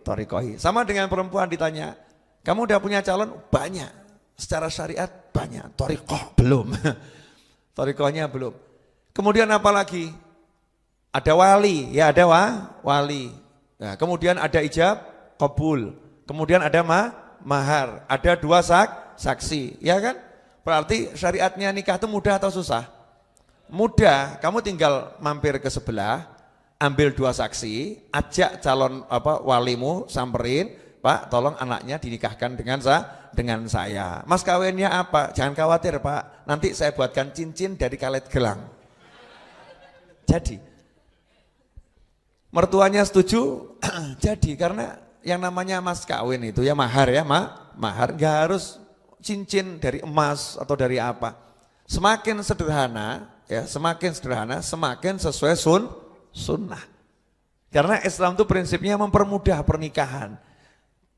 torikohi. Sama dengan perempuan ditanya, kamu udah punya calon? Banyak. Secara syariat banyak. Torikoh belum. Torikohnya belum. Kemudian apa lagi? Ada wali, ya ada wali. Nah, kemudian ada ijab, qabul. Kemudian ada mahar. Ada 2 saksi, ya kan? Berarti syariatnya nikah itu mudah atau susah? Mudah. Kamu tinggal mampir ke sebelah, ambil 2 saksi, ajak calon walimu, samperin, Pak, tolong anaknya dinikahkan dengan saya. Mas kawinnya apa? Jangan khawatir Pak, nanti saya buatkan cincin dari karet gelang. Jadi, mertuanya setuju? Jadi, karena yang namanya mas kawin itu ya mahar ya, mahar nggak harus cincin dari emas atau dari apa. Semakin sederhana, ya semakin sederhana, semakin sesuai sunnah. Karena Islam itu prinsipnya mempermudah pernikahan.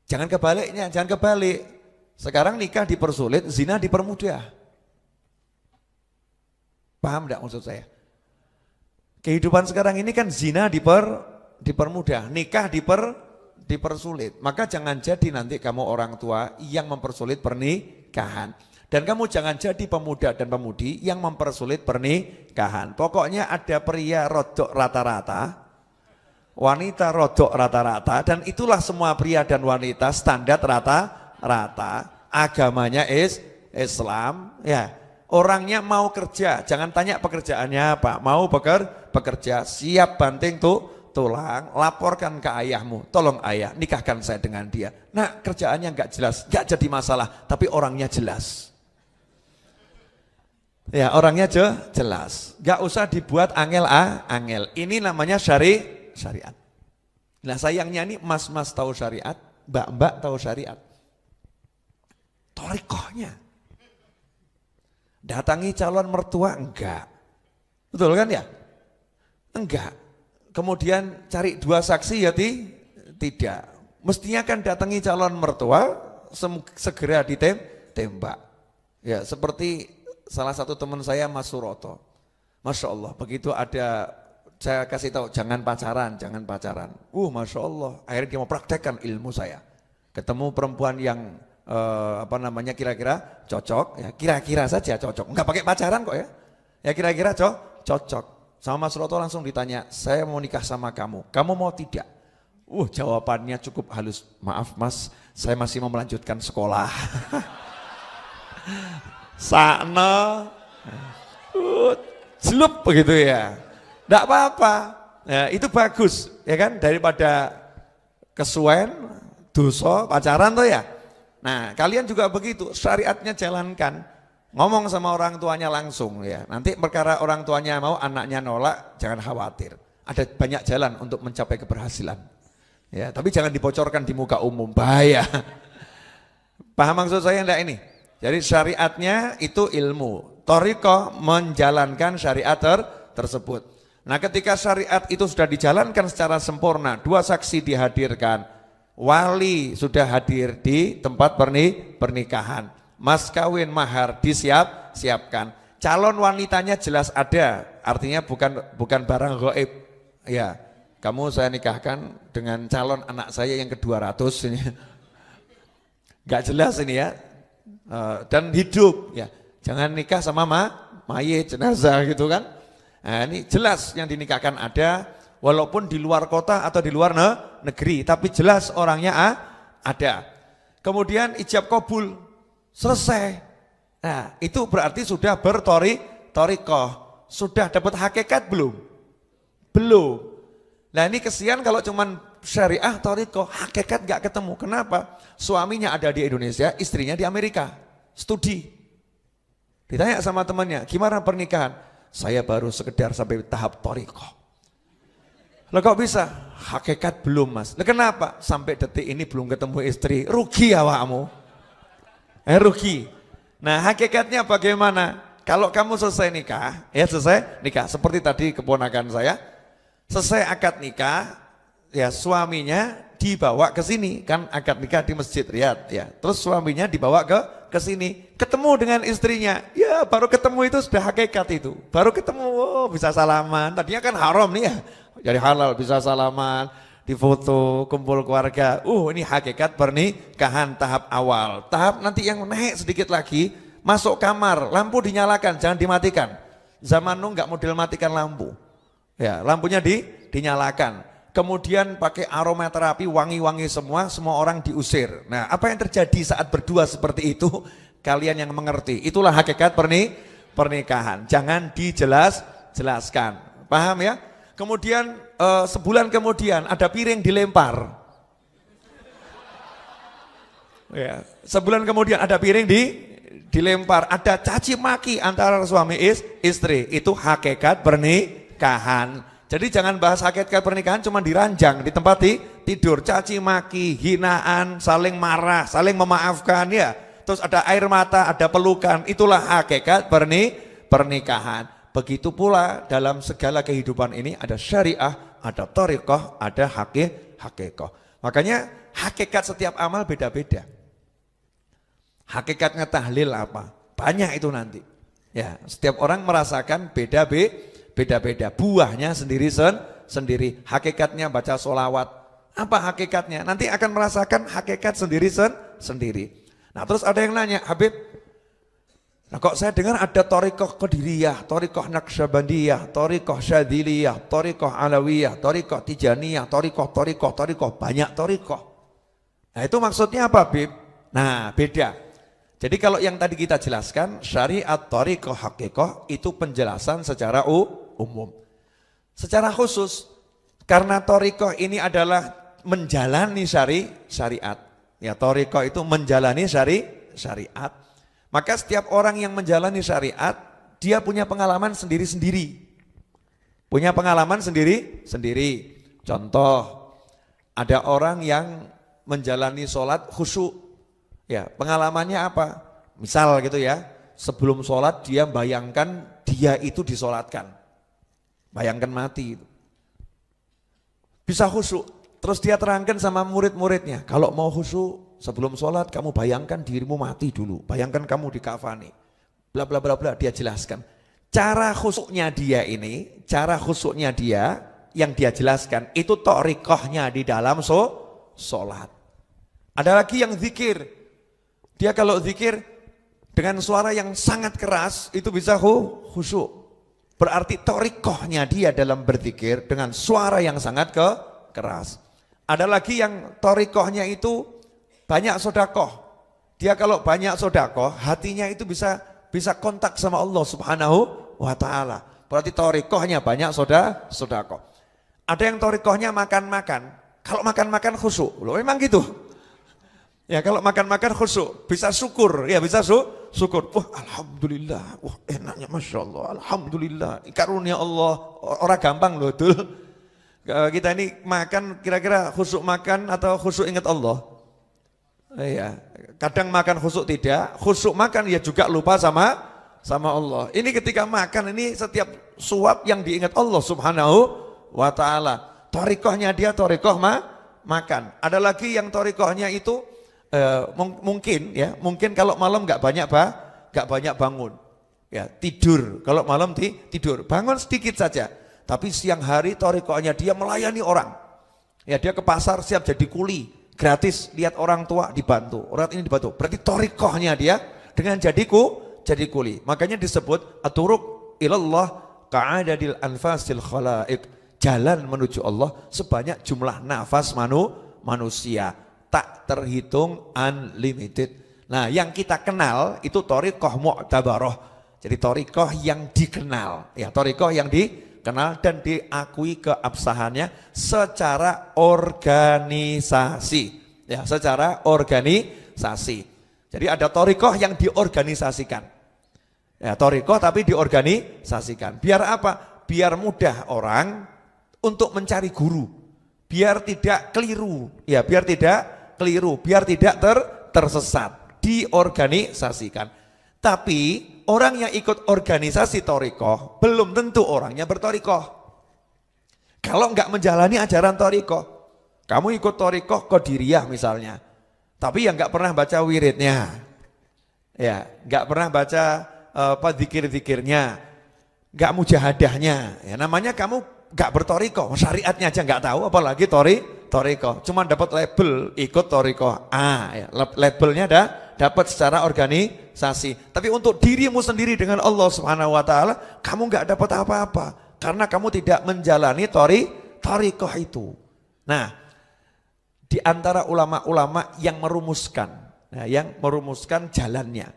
Jangan kebaliknya, jangan kebalik. Sekarang nikah dipersulit, zina dipermudah. Paham enggak maksud saya? Kehidupan sekarang ini kan zina dipermudah, nikah dipersulit. Maka jangan jadi nanti kamu orang tua yang mempersulit pernikahan. Dan kamu jangan jadi pemuda dan pemudi yang mempersulit pernikahan. Pokoknya ada pria rodok rata-rata, wanita rodok rata-rata, dan itulah semua pria dan wanita standar rata-rata. Agamanya Islam, ya. Orangnya mau kerja, jangan tanya pekerjaannya apa. Mau bekerja, siap banting tulang, laporkan ke ayahmu. Tolong ayah, nikahkan saya dengan dia. Nah, kerjaannya enggak jelas, enggak jadi masalah, tapi orangnya jelas. Ya, orangnya jelas. Enggak usah dibuat angel. Ini namanya syariat. Nah, sayangnya nih mas-mas tahu syariat, mbak-mbak tahu syariat. Torikohnya. Datangi calon mertua enggak. Betul kan ya? Enggak. Kemudian cari 2 saksi ya tidak. Mestinya kan datangi calon mertua segera ditembak. Ya, seperti salah satu teman saya Mas Suroto. Masya Allah, begitu ada saya kasih tahu jangan pacaran. Masya Allah, akhirnya dia mau praktekkan ilmu saya. Ketemu perempuan yang kira-kira cocok, ya kira-kira saja cocok, enggak pakai pacaran kok ya, ya kira-kira cocok. Sama Mas Roto langsung ditanya, saya mau nikah sama kamu mau tidak? Jawabannya cukup halus, maaf Mas, saya masih mau melanjutkan sekolah. Sakno, jelup begitu ya, enggak apa-apa, ya, itu bagus, ya kan, daripada kesuwen, dosa, pacaran tuh ya. Nah, kalian juga begitu, syariatnya jalankan. Ngomong sama orang tuanya langsung ya. Nanti perkara orang tuanya mau, anaknya nolak, jangan khawatir. Ada banyak jalan untuk mencapai keberhasilan. Ya, tapi jangan dibocorkan di muka umum, bahaya. Paham maksud saya enggak ini? Jadi syariatnya itu ilmu. Thariqah menjalankan syariat tersebut. Nah, ketika syariat itu sudah dijalankan secara sempurna, 2 saksi dihadirkan, wali sudah hadir di tempat pernikahan, mas kawin mahar disiapkan, calon wanitanya jelas ada, artinya bukan barang gaib. Ya, kamu saya nikahkan dengan calon anak saya yang ke-200 ini. Gak jelas ini ya. Dan hidup ya. Jangan nikah sama mayit jenazah gitu kan. Nah, ini jelas yang dinikahkan ada, walaupun di luar kota atau di luar negeri, tapi jelas orangnya ada. Kemudian ijab qabul selesai. Nah, itu berarti sudah bertorikoh, sudah dapat hakikat belum? Belum. Nah, ini kesian kalau cuman syariah torikoh, hakikat gak ketemu. Kenapa? Suaminya ada di Indonesia, istrinya di Amerika, studi. Ditanya sama temannya, gimana pernikahan? Saya baru sekedar sampai tahap torikoh. Lah kok bisa? Hakikat belum mas. Lah kenapa? Sampai detik ini belum ketemu istri. Rugi awakmu. Rugi. Nah, hakikatnya bagaimana? Kalau kamu selesai nikah, ya selesai nikah. Seperti tadi keponakan saya, selesai akad nikah, ya suaminya dibawa ke sini. Kan akad nikah di Masjid Riyadh, ya. Terus suaminya dibawa ke sini, ketemu dengan istrinya. Ya, baru ketemu itu sudah hakikat itu. Baru ketemu, bisa salaman. Tadinya kan haram nih ya. Jadi halal bisa salaman, difoto, kumpul keluarga. Ini hakikat pernikahan tahap awal. Tahap nanti yang naik sedikit lagi, masuk kamar, lampu dinyalakan, jangan dimatikan. Zaman nu nggak model matikan lampu. Ya, lampunya dinyalakan. Kemudian pakai aromaterapi, wangi-wangi semua orang diusir. Nah, apa yang terjadi saat berdua seperti itu? Kalian yang mengerti. Itulah hakikat pernikahan. Jangan dijelaskan. Paham ya? Kemudian sebulan kemudian ada piring dilempar. Ya, sebulan kemudian ada piring dilempar, ada caci maki antara suami istri. Itu hakikat pernikahan. Jadi jangan bahas hakikat pernikahan cuma diranjang di tempat tidur, caci maki, hinaan, saling marah, saling memaafkan ya. Terus ada air mata, ada pelukan. Itulah hakikat pernikahan. Begitu pula dalam segala kehidupan ini ada syariah, ada thariqah, ada hakikah. Makanya hakikat setiap amal beda-beda. Hakikatnya tahlil apa? Banyak itu nanti. Ya, setiap orang merasakan beda-beda. Buahnya sendiri. Hakikatnya baca sholawat. Apa hakikatnya? Nanti akan merasakan hakikat sendiri. Nah, terus ada yang nanya, Habib, nah kok saya dengar ada thariqah qadiriyah, thariqah naqsyabandiyah, thariqah syadziliyah, thariqah alawiyah, thariqah tijaniyah, thariqah, banyak thariqah. Nah, itu maksudnya apa, Habib? Nah, beda. Jadi kalau yang tadi kita jelaskan, syariat, thariqah, hakikah, itu penjelasan secara umum. Secara khusus, karena thariqah ini adalah menjalani syariat. Ya, thariqah itu menjalani syariat. Maka setiap orang yang menjalani syariat, dia punya pengalaman sendiri-sendiri. Punya pengalaman sendiri-sendiri. Contoh, ada orang yang menjalani sholat khusyuk. Ya, pengalamannya apa? Misal gitu ya, sebelum sholat dia bayangkan dia itu disolatkan. Bayangkan mati itu. Bisa khusyuk. Terus dia terangkan sama murid-muridnya, kalau mau khusyuk sebelum sholat kamu bayangkan dirimu mati dulu. Bayangkan kamu dikafani. Bla bla bla bla, dia jelaskan. Cara khusyuknya dia ini, yang dia jelaskan, itu thariqahnya di dalam sholat. Ada lagi yang zikir. Dia kalau zikir dengan suara yang sangat keras, itu bisa khusyuk. Berarti thariqahnya dia dalam berzikir dengan suara yang sangat keras. Ada lagi yang thariqahnya itu banyak sedekah. Dia kalau banyak sedekah, hatinya itu bisa kontak sama Allah Subhanahu wa taala. Berarti thariqahnya banyak sedekah. Ada yang thariqahnya makan-makan. Kalau makan-makan khusyuk. Loh, memang gitu. Ya, kalau makan-makan khusyuk, bisa syukur, ya bisa syukur. Wah, alhamdulillah. Wah, enaknya Masya Allah. Alhamdulillah. Karunia Allah. Orang gampang loh, Dul. Kita ini makan kira-kira khusyuk makan atau khusyuk ingat Allah? Iya, kadang makan khusyuk tidak, khusyuk makan ya juga lupa sama Allah. Ini ketika makan ini setiap suap yang diingat Allah Subhanahu wa taala. Thariqahnya dia thariqah makan. Ada lagi yang thariqahnya itu mungkin kalau malam nggak banyak bangun. Ya, tidur. Kalau malam tidur, bangun sedikit saja. Tapi siang hari thariqahnya dia melayani orang. Ya, dia ke pasar siap jadi kuli, gratis, lihat orang tua dibantu, orang ini dibantu. Berarti thariqahnya dia dengan jadi kuli. Makanya disebut aturuq ilallah ka'adadil anfasil khalaik. Jalan menuju Allah sebanyak jumlah nafas manusia, tak terhitung, unlimited. Nah, yang kita kenal itu thariqah mu'tabarah. Jadi thariqah yang dikenal, ya, thariqah yang dikenal dan diakui keabsahannya secara organisasi, ya, secara organisasi. Jadi ada thariqah yang diorganisasikan, ya, thariqah tapi diorganisasikan. Biar apa? Biar mudah orang untuk mencari guru, biar tidak keliru, ya, biar tidak tersesat, diorganisasikan. Tapi orang yang ikut organisasi thariqah belum tentu orangnya berthariqah. Kalau enggak menjalani ajaran thariqah, kamu ikut thariqah qadiriyah misalnya, tapi yang enggak pernah baca wiridnya, ya, enggak pernah baca zikir-zikirnya, enggak mujahadahnya, ya, namanya kamu nggak bertoriko, syariatnya aja nggak tahu, apalagi toriko. Cuma dapat label ikut toriko. Ya, labelnya dapat secara organisasi. Tapi untuk dirimu sendiri dengan Allah Subhanahu Wa Taala, kamu nggak dapat apa-apa karena kamu tidak menjalani toriko itu. Nah, di antara ulama-ulama yang merumuskan jalannya,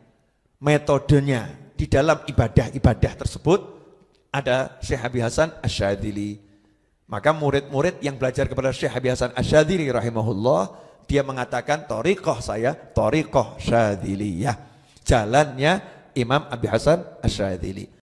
metodenya di dalam ibadah tersebut ada Syekh Habib Hasan Asyadzili. Maka murid-murid yang belajar kepada Syekh Habib Hasan Asyadzili rahimahullah, dia mengatakan thariqah saya thariqah Syadziliyah, jalannya Imam Habib Hasan Asyadzili.